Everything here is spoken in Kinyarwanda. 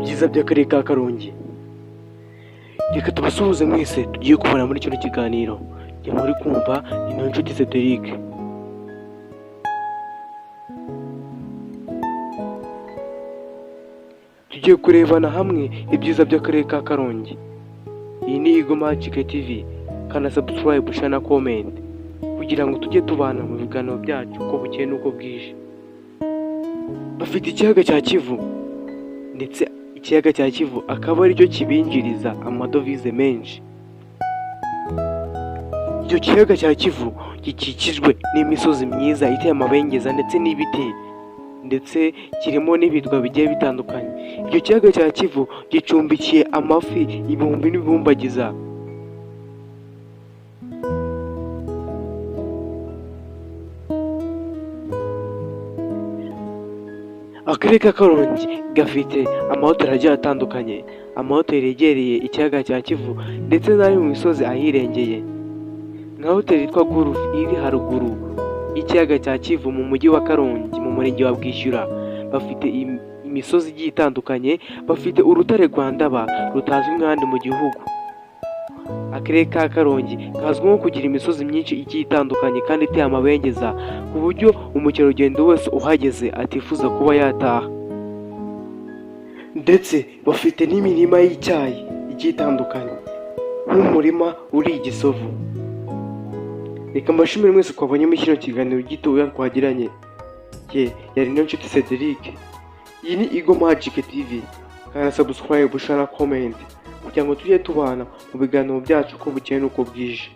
ibyiza by'akarere ka Karongi. Reka tubasuhuze mwese tugiye kubona muri kino kiganiro. Njye muri kumva ni Niyonshuti Cedric. Tugiye kurebana hamwe ibyiza by'akarere ka Karongi. Iyi ni Eagle Magic TV. Kana subscribe, share na comment kugira ngo tujye tubana mu biganiro byacu uko bukeye n'uko bwije. Bafite ikiyaga cya Kivu, ndetse ikiyaga cya Kivu akaba ari cyo kibinjiriza amadovize menshi. Icyo kiyaga cya Kivu gikikijwe n'imisozi myiza iteye amabengeza ndetse n'ibiti, ndetse kirimo n'ibirwa bigiye bitandukanye. Icyo kiyaga cya Kivu gicumbikiye amafi ibihumbi n'ibihumbagiza. Akarere ka Karongi gafite amahoteli agiye atandukanye, amahoteli yegereye ikiyaga cya Kivu ndetse n'ari mu misozi ahirengeye, nka hoteli yitwa Gulf iri haruguru y'ikiyaga cya Kivu mu mujyi wa Karongi mu murenge wa Bwishyura. Bafite imisozi igiye itandukanye, bafite urutare rwa Ndaba rutazwi nk'ahandi mu gihugu. Akarere ka Karongi kazwiho kugira imisozi myinshi igiye itandukanye kandi iteye amabengeza, ku buryo umukerarugendo wese uhageze atifuza kuba yataha. Ndetse bafite n'imirima y'icyayi igiye itandukanye, nk'umurima uri i Gisovu. Reka mbashimire mwese twabonye muri kino kiganiro gitoya twagiranye. Yari Niyonshuti Cedric. Iyi ni Eagle Magic TV. Kana subscribe, share na comment kugira ngo tujye tubana mu biganiro byacu uko bukeye n'uko bwije.